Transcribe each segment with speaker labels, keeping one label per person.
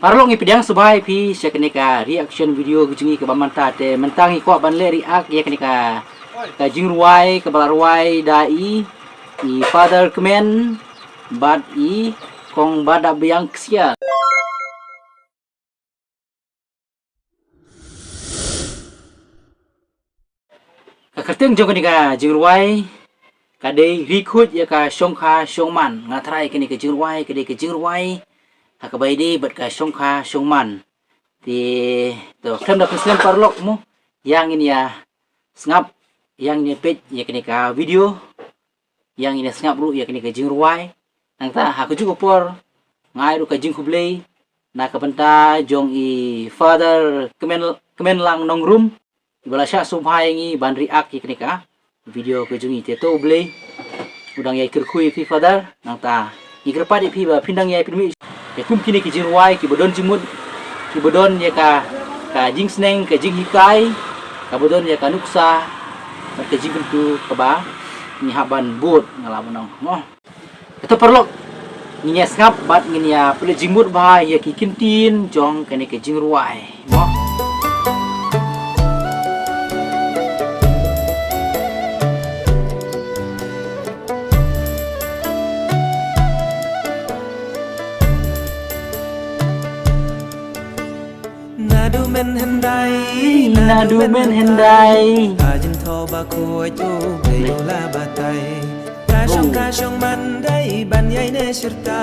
Speaker 1: Parlong ipidang subay pi siya kenika reaction video gujungi ke bamanta te mentangi ko banle react ya kenika ka jingruai ke balarwai dai I father kemen bad I kong bada biang sia. Kakerteng jong kenika jingruai kadai rikut ya ka shongkha shongman ngatrai kenika jingruai kadai ke jingruai hakabai di bat ka shongkha shongman ti to kem da presiden parlok mu yang ini ya ngap yang ini page ya kenika video yang ini ngap ru ya kenika jingruai nang ta haku juga por ngai ru ka jing kublei na ka banta jong I father kemen lang nong room ibala sya sumhai ngi ban react ya kenika video ke jungi te to blei udang yai kerkui fi father nang ta ikerpa di pi ba pindang yai pinmi ya kum kini ki jingruai ki bodon jimut ki bodon ya ka jing sneng ka jing hikai ka bodon ya ka nuksa ka jing bentu ka ba ni haban bot ngala monong mo itu perlu nginya ngap bat nginya pele jingmut ba ya ki kintin jong kene ke jingruai mo nadu men hendai
Speaker 2: ajin tho ba khoi tu belo la batai ka shong man dai ban yai ne shirta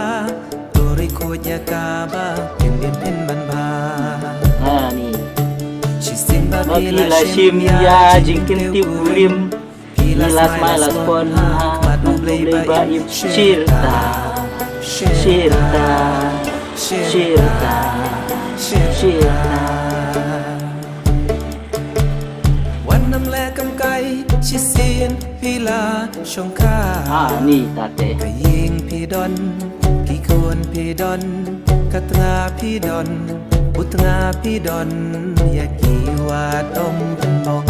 Speaker 2: tori khonya ka ba kim bin pen ban ba
Speaker 1: ni
Speaker 2: shisim ba
Speaker 1: bila shim ya jingkin ti bulim pilas malas pon matu blei ba im shirta shirta shirta shirta
Speaker 2: Chisin pila shongka
Speaker 1: ni tate
Speaker 2: kaying pidon kikon pidon katnga pidon utnga pidon yakiwa dom penong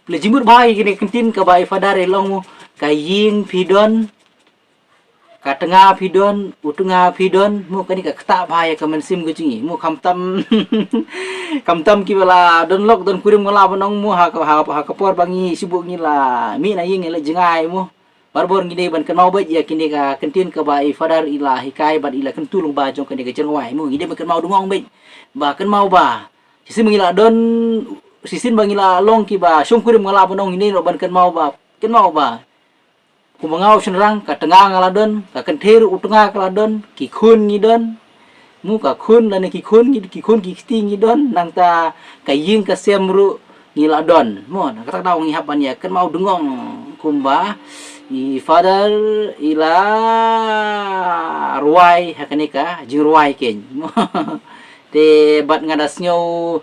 Speaker 1: pelejimur bai kini kentin ke bai fadare long kaying pidon katenga pidon utunga pidon mu kani ka kata bai ka mensim gucingi mu kamtam ki bala don lok don kurim ngala bonong mu ha ka por bangi sibuk ni la mi na ying le jengai mu barbor ngide ban kenau ba ya kini ka kentin ke bai fadar ilahi kai ban ila kentulung ba jong kani ka jengwai mu ngide ban mau dungong be ba kan mau ba sisin mengila don sisin bangila long ki ba sung kurim ngala bonong ngide no ban kan mau ba kumangau senrang ka tengah ngaladon ka kentir utunga kaladon ki khun ngidon mu ka khun dan ki khun ki sting ngidon nang ta ka ying ka semru ngiladon mo nang kata daw ngi haban ya kan mau dengong kumba I father ila ruai hakanika jing ruai ken te bat ngadas nyau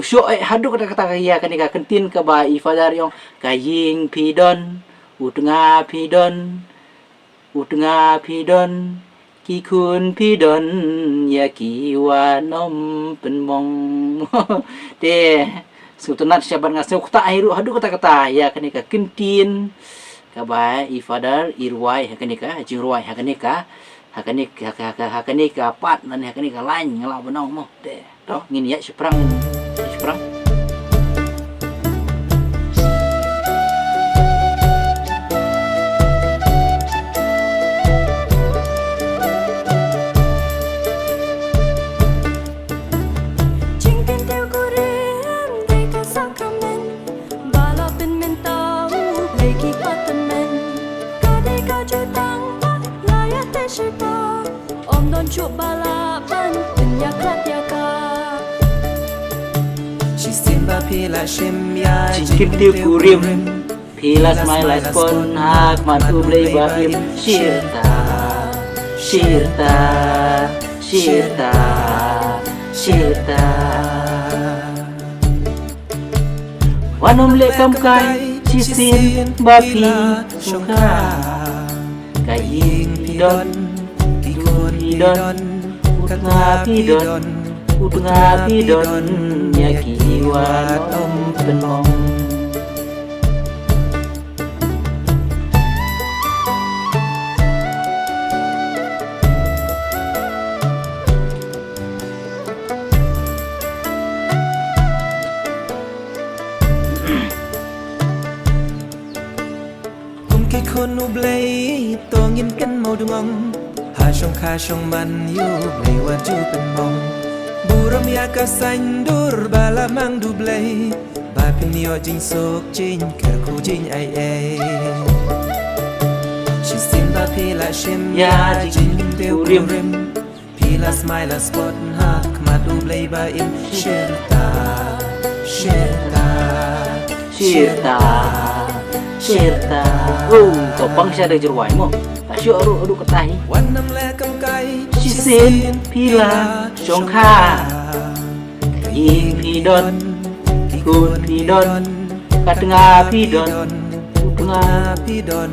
Speaker 1: syo hadu kata ya kanika kentin ka ba I father yong ka ying pidon utunga pidon kikun pidon ya kiwa nom penmong te sutunat syabat ngasih kata airu hadu kata ya kanika kentin kabai ifadar irwai hakanika jingruai hakanika pat nan hakanika lain ngalau benong mo te to ngin ya seprang
Speaker 3: chuột balapan penyakat yaka
Speaker 2: Chisimba pila shim ya
Speaker 1: jingkin tiu kurim pilas mailas pon hak matu blei bahim shirta wanom le kam kai chisin bapi suka kaying pidon pidon utnga pidon yakiwa nom penong
Speaker 2: ดุงองหาชงคาชงมันอยู่ในว่าจูเป็นมองบูรมยากะสันดูรบาลามังดูเบลบาพินยอจิงโซกจิงเกอคูจิงไอเอชิสินบาพีลาชิมยาจิงเปียวริมพีลาสไมลาสปอตฮักมาดูเบลบาอิมเชรตาเชรตา
Speaker 1: Sirta topang siya dari jeruai mo tasyo adu ketahi
Speaker 2: วันนำแลกำไก
Speaker 1: Sisin pila songkha Yin pidon Kun pidon Katengah pidon Tengah
Speaker 2: พี่ดอน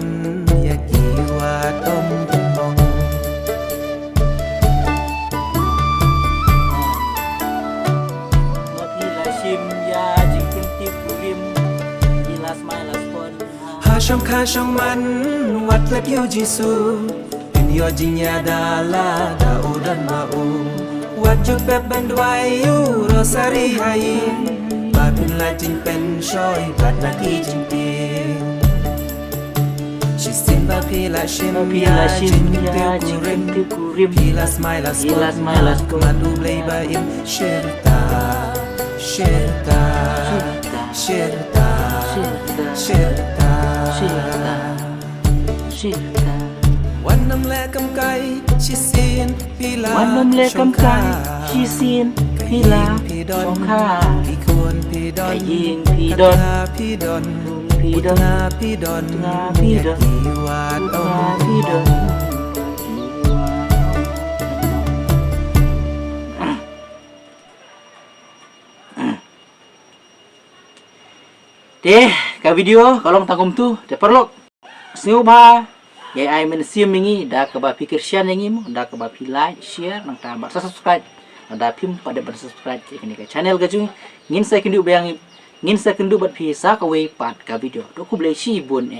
Speaker 2: อยากกีว่าต้มเป็นมอง
Speaker 1: Pila sim ya jingkim tip kurim Pila smile spon
Speaker 2: หาช่องคาช่องมันวัดและพิวจิสูเป็นยอจิงยาดาลาดาอูดันมาอูวัดจุดแบบบันดวายอยู่โรซารีไฮบาดเป็นลายจิงเป็นช่อยบาดนาทีจิงเปียงชิสินบาพีลาชิมยาจิงเปียวกุริมพีลาสไมลาสกมาดูเบลบาอิมเชรตาเชรตาเชรตาเชรตา
Speaker 1: Sirta
Speaker 2: วันนำแลกำไกชิสินพีลา
Speaker 1: Wan memlekam kai Sisin pila songkha
Speaker 2: พี่ควรพี่ดอน
Speaker 1: Kaying pidon
Speaker 2: พี่ดอน
Speaker 1: Pidon
Speaker 2: พี่ดอน
Speaker 1: พี่ดอน
Speaker 2: พี่วาดอ
Speaker 1: Pidon Deh, ka video kalau tangkum tu, de perlok. Sniu ba, ya ai men sim mingi da ka ba pikir share ngi mo, da ka ba pi like, share nang ta ba subscribe. Da pim pada ber subscribe ke ni ka channel ka chung. Ngin sa kendu bayang ngin sa kendu bat pi sa ka we pat ka video. Do ku blei shi bun